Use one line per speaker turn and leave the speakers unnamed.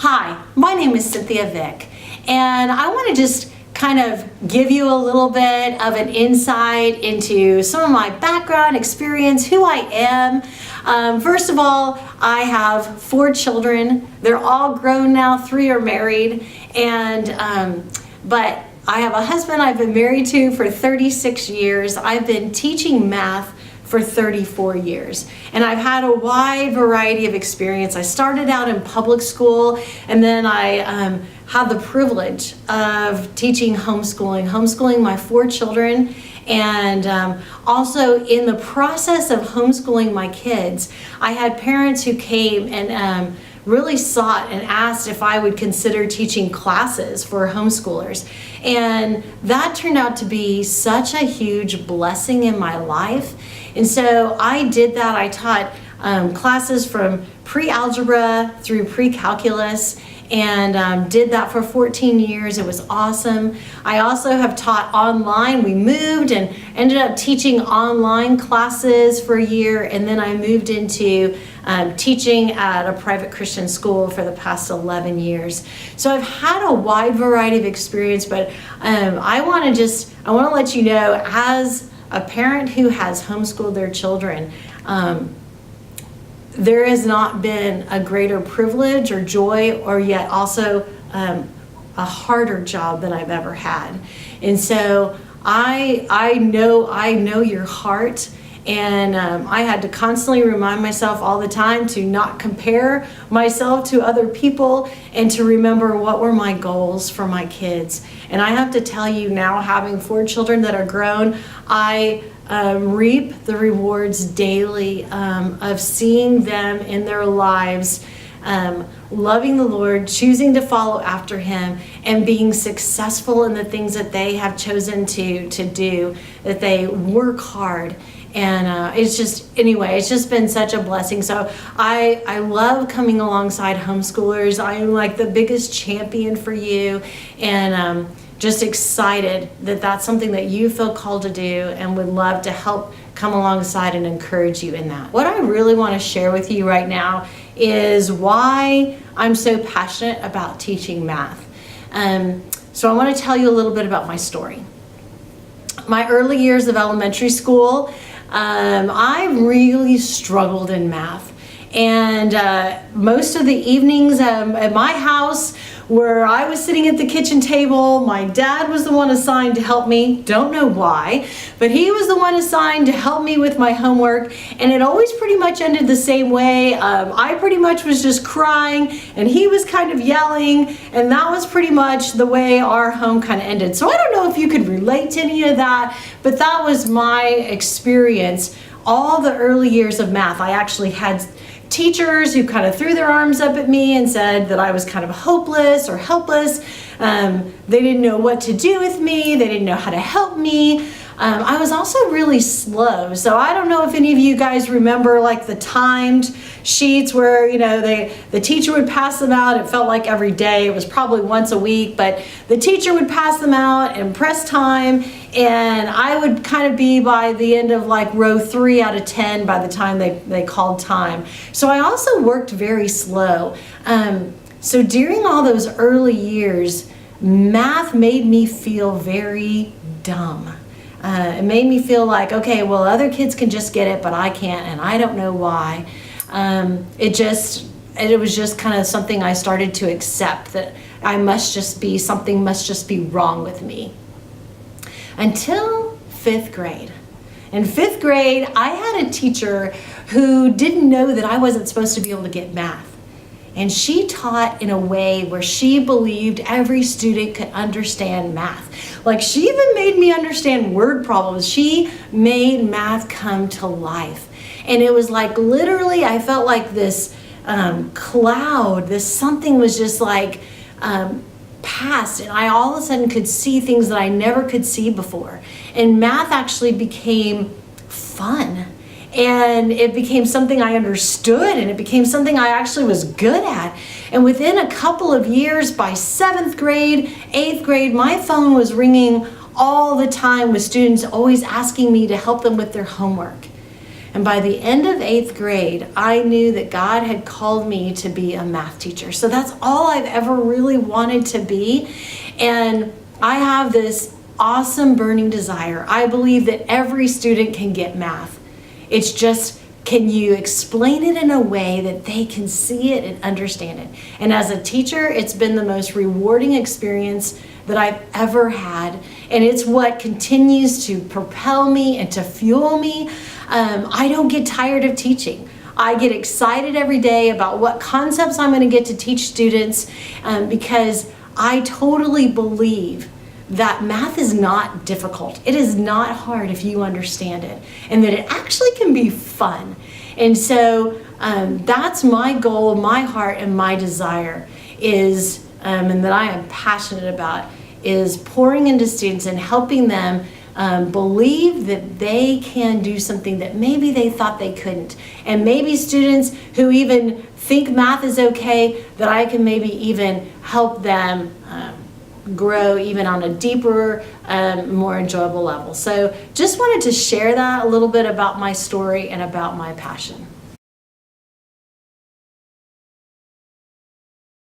Hi, my name is Cynthia Vick, and I want to just kind of give you a little bit of an insight into some of my background, experience, who I am. First of all, I have 4 children. They're all grown now, 3 are married, but I have a husband I've been married to for 36 years. I've been teaching math for 34 years. And I've had a wide variety of experience. I started out in public school, and then I had the privilege of teaching homeschooling my 4 children. And also in the process of homeschooling my kids, I had parents who came and really sought and asked if I would consider teaching classes for homeschoolers. And that turned out to be such a huge blessing in my life. And so I did that. I taught classes from pre-algebra through pre-calculus, and did that for 14 years. It was awesome. I also have taught online. We moved and ended up teaching online classes for a year, and then I moved into teaching at a private Christian school for the past 11 years. So I've had a wide variety of experience, but I want to let you know, as a parent who has homeschooled their children, there has not been a greater privilege or joy, or yet also a harder job than I've ever had. And so I know your heart, and I had to constantly remind myself all the time to not compare myself to other people, and to remember what were my goals for my kids. And I have to tell you now, having 4 children that are grown, I reap the rewards daily of seeing them in their lives, loving the Lord, choosing to follow after Him, and being successful in the things that they have chosen to do, that they work hard. And it's just been such a blessing. So I love coming alongside homeschoolers. I'm like the biggest champion for you, and just excited that that's something that you feel called to do, and would love to help come alongside and encourage you in that. What I really want to share with you right now is why I'm so passionate about teaching math. So I want to tell you a little bit about my story. My early years of elementary school, I really struggled in math. And most of the evenings at my house, where I was sitting at the kitchen table, my dad was the one assigned to help me. Don't know why, but he was the one assigned to help me with my homework. And it always pretty much ended the same way. I pretty much was just crying, and he was kind of yelling, and that was pretty much the way our home kind of ended. So I don't know if you could relate to any of that, but that was my experience all the early years of math. I actually had teachers who kind of threw their arms up at me and said that I was kind of hopeless or helpless. They didn't know what to do with me. They didn't know how to help me. I was also really slow. So I don't know if any of you guys remember like the timed sheets where, the teacher would pass them out. It felt like every day. It was probably once a week, but the teacher would pass them out and press time. And I would kind of be by the end of like row 3 out of 10 by the time they called time. So I also worked very slow. So during all those early years, math made me feel very dumb. It made me feel like, okay, well, other kids can just get it, but I can't, and I don't know why. It was just kind of something I started to accept, that something must just be wrong with me. Until 5th grade. In 5th grade, I had a teacher who didn't know that I wasn't supposed to be able to get math. And she taught in a way where she believed every student could understand math. Like, she even made me understand word problems. She made math come to life. And it was like, literally, I felt like this cloud, something was just like passed. And I all of a sudden could see things that I never could see before. And math actually became fun. And it became something I understood, and it became something I actually was good at. And within a couple of years, by 7th grade, 8th grade, my phone was ringing all the time with students always asking me to help them with their homework. And by the end of 8th grade, I knew that God had called me to be a math teacher. So that's all I've ever really wanted to be. And I have this awesome burning desire. I believe that every student can get math. It's just, can you explain it in a way that they can see it and understand it? And as a teacher, it's been the most rewarding experience that I've ever had. And it's what continues to propel me and to fuel me. I don't get tired of teaching. I get excited every day about what concepts I'm going to get to teach students because I totally believe that math is not difficult. It is not hard if you understand it, and that it actually can be fun. And so that's my goal, my heart, and my desire is, and that I am passionate about, is pouring into students and helping them believe that they can do something that maybe they thought they couldn't. And maybe students who even think math is okay, that I can maybe even help them grow even on a deeper, more enjoyable level. So just wanted to share that a little bit about my story and about my passion.